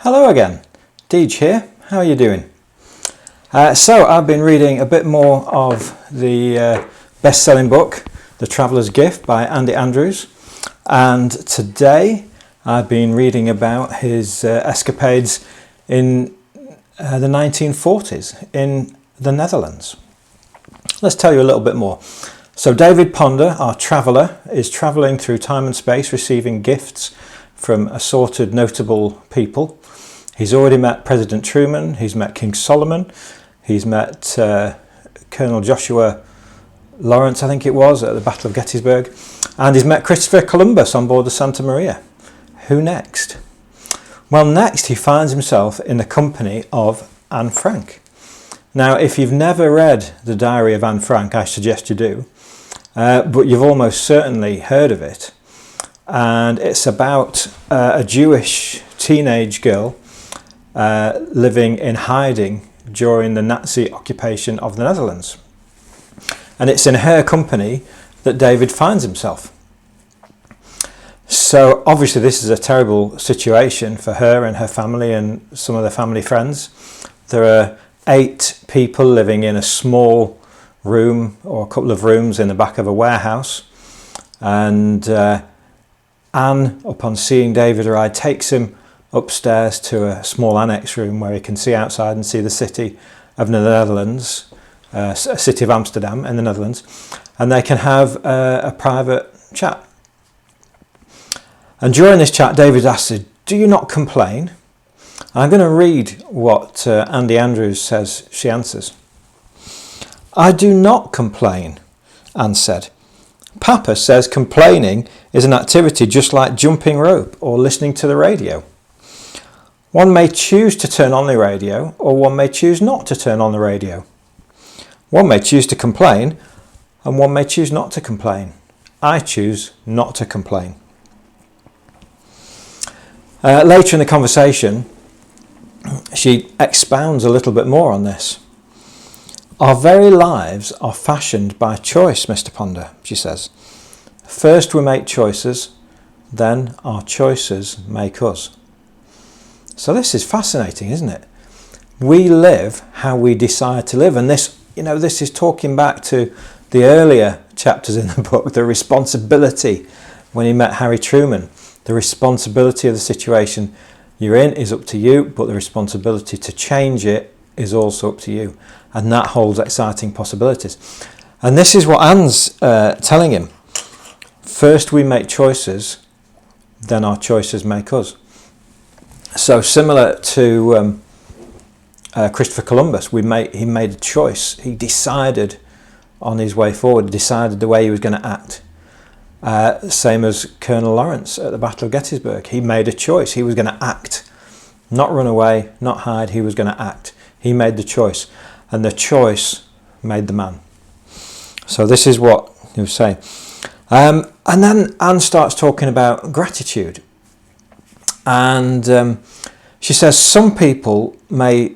Hello again, Deej here. How are you doing? So I've been reading a bit more of the best-selling book, The Traveller's Gift by Andy Andrews, and today I've been reading about his escapades in the 1940s in the Netherlands. Let's tell you a little bit more. So David Ponder, our traveller, is travelling through time and space, receiving gifts from assorted notable people. He's already met President Truman, he's met King Solomon, he's met Colonel Joshua Lawrence, I think it was, at the Battle of Gettysburg, and he's met Christopher Columbus on board the Santa Maria. Who next? Well, next he finds himself in the company of Anne Frank. Now, if you've never read The Diary of Anne Frank, I suggest you do, but you've almost certainly heard of it. And it's about a Jewish teenage girl living in hiding during the Nazi occupation of the Netherlands. And it's in her company that David finds himself. So obviously this is a terrible situation for her and her family and some of their family friends. There are 8 people living in a small room or a couple of rooms in the back of a warehouse. And Anne, upon seeing David arrive, takes him upstairs to a small annex room where he can see outside and see the city of the Netherlands, city of Amsterdam in the Netherlands, and they can have a private chat. And during this chat, David asks her, "Do you not complain?" I'm going to read what Andy Andrews says she answers. "I do not complain," Anne said. "Papa says complaining is an activity just like jumping rope or listening to the radio. One may choose to turn on the radio, or one may choose not to turn on the radio. One may choose to complain, and one may choose not to complain. I choose not to complain." Later in the conversation, she expounds a little bit more on this. "Our very lives are fashioned by choice, Mr. Ponder," she says. "First we make choices, then our choices make us." So this is fascinating, isn't it? We live how we decide to live, and this is talking back to the earlier chapters in the book, the responsibility when he met Harry Truman. The responsibility of the situation you're in is up to you, but the responsibility to change it is also up to you, and that holds exciting possibilities. And this is what Anne's telling him. First we make choices, then our choices make us. So similar to Christopher Columbus, he made a choice. He decided on his way forward, decided the way he was going to act. Same as Colonel Lawrence at the Battle of Gettysburg. He made a choice. He was going to act, not run away, not hide. He was going to act. He made the choice, and the choice made the man. So this is what he was saying. And then Anne starts talking about gratitude. And she says some people may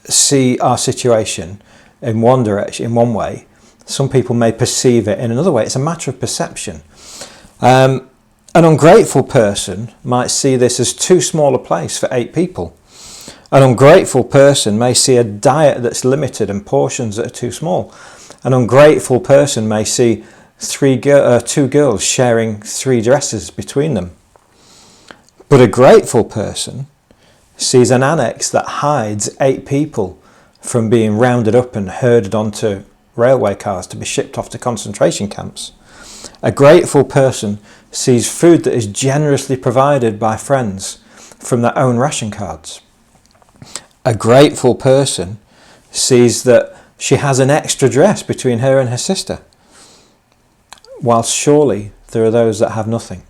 see our situation in one direction, in one way. Some people may perceive it in another way. It's a matter of perception. An ungrateful person might see this as too small a place for 8 people. An ungrateful person may see a diet that's limited and portions that are too small. An ungrateful person may see 2 girls sharing 3 dresses between them. But a grateful person sees an annex that hides 8 people from being rounded up and herded onto railway cars to be shipped off to concentration camps. A grateful person sees food that is generously provided by friends from their own ration cards. A grateful person sees that she has an extra dress between her and her sister, whilst surely there are those that have nothing.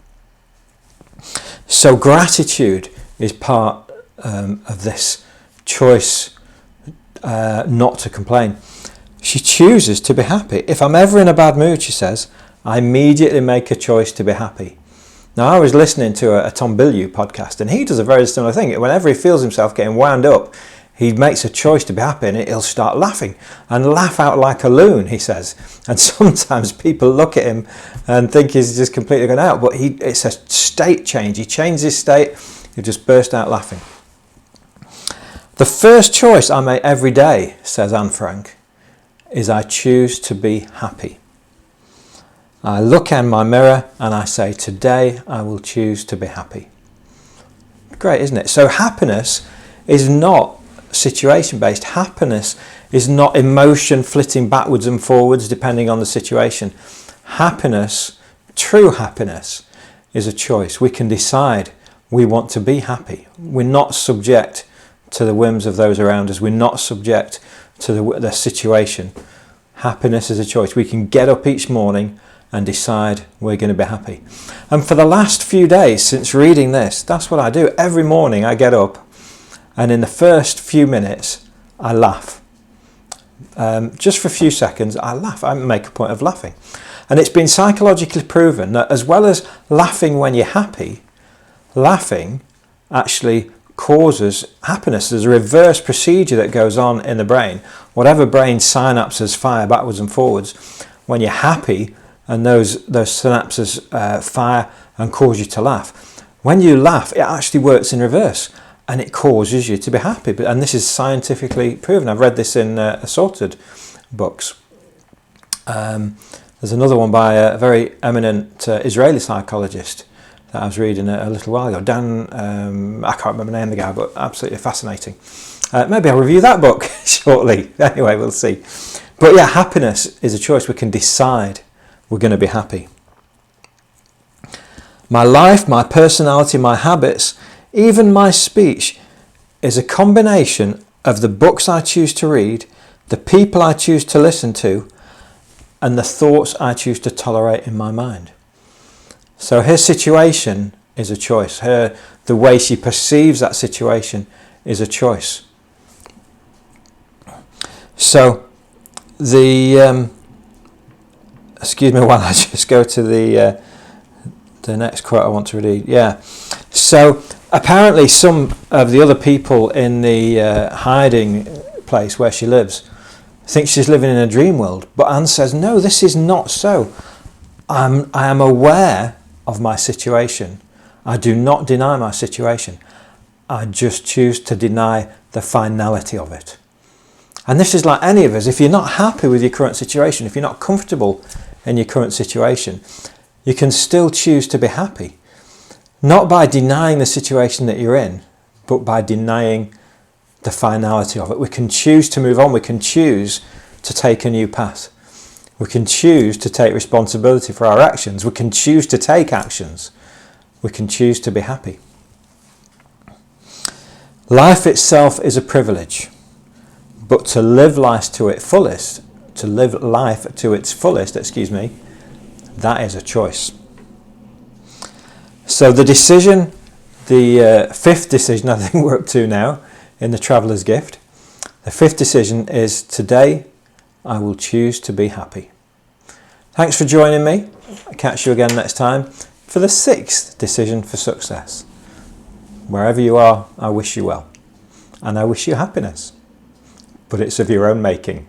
So gratitude is part of this choice not to complain. She chooses to be happy. If I'm ever in a bad mood, she says, I immediately make a choice to be happy. Now, I was listening to a Tom Bilyeu podcast, and he does a very similar thing. Whenever he feels himself getting wound up, he makes a choice to be happy, and he'll start laughing and laugh out like a loon, he says. And sometimes people look at him and think he's just completely gone out, but it's a state change. He changed his state, he just burst out laughing. The first choice I make every day, says Anne Frank, is I choose to be happy. I look in my mirror and I say, today I will choose to be happy. Great, isn't it? So happiness is not situation based. Happiness is not emotion flitting backwards and forwards depending on the situation. Happiness, true happiness, is a choice. We can decide we want to be happy. We're not subject to the whims of those around us. We're not subject to the situation. Happiness is a choice. We can get up each morning and decide we're going to be happy. And for the last few days since reading this, that's what I do. Every morning I get up and in the first few minutes I laugh. Just for a few seconds I laugh. I make a point of laughing. And it's been psychologically proven that as well as laughing when you're happy, laughing actually causes happiness. There's a reverse procedure that goes on in the brain. Whatever brain synapses fire backwards and forwards, when you're happy and those synapses fire and cause you to laugh. When you laugh, it actually works in reverse and it causes you to be happy. And this is scientifically proven. I've read this in assorted books. There's another one by a very eminent Israeli psychologist that I was reading a little while ago. Dan, I can't remember the name of the guy, but absolutely fascinating. Maybe I'll review that book shortly. Anyway, we'll see. But yeah, happiness is a choice. We can decide we're going to be happy. My life, my personality, my habits, even my speech is a combination of the books I choose to read, the people I choose to listen to, and the thoughts I choose to tolerate in my mind. So her situation is a choice. The way she perceives that situation is a choice. So excuse me while I just go to the next quote I want to read. Yeah. So apparently some of the other people in the hiding place where she lives think she's living in a dream world. But Anne says, no, this is not so. I am aware of my situation. I do not deny my situation. I just choose to deny the finality of it. And this is like any of us. If you're not happy with your current situation, if you're not comfortable in your current situation, you can still choose to be happy. Not by denying the situation that you're in, but by denying the finality of it. We can choose to move on. We can choose to take a new path. We can choose to take responsibility for our actions. We can choose to take actions. We can choose to be happy. Life itself is a privilege, but to live life to its fullest, that is a choice. So the decision, the fifth decision I think we're up to now in the Traveller's Gift, the fifth decision is today I will choose to be happy. Thanks for joining me. I'll catch you again next time for the sixth decision for success. Wherever you are, I wish you well. And I wish you happiness. But it's of your own making.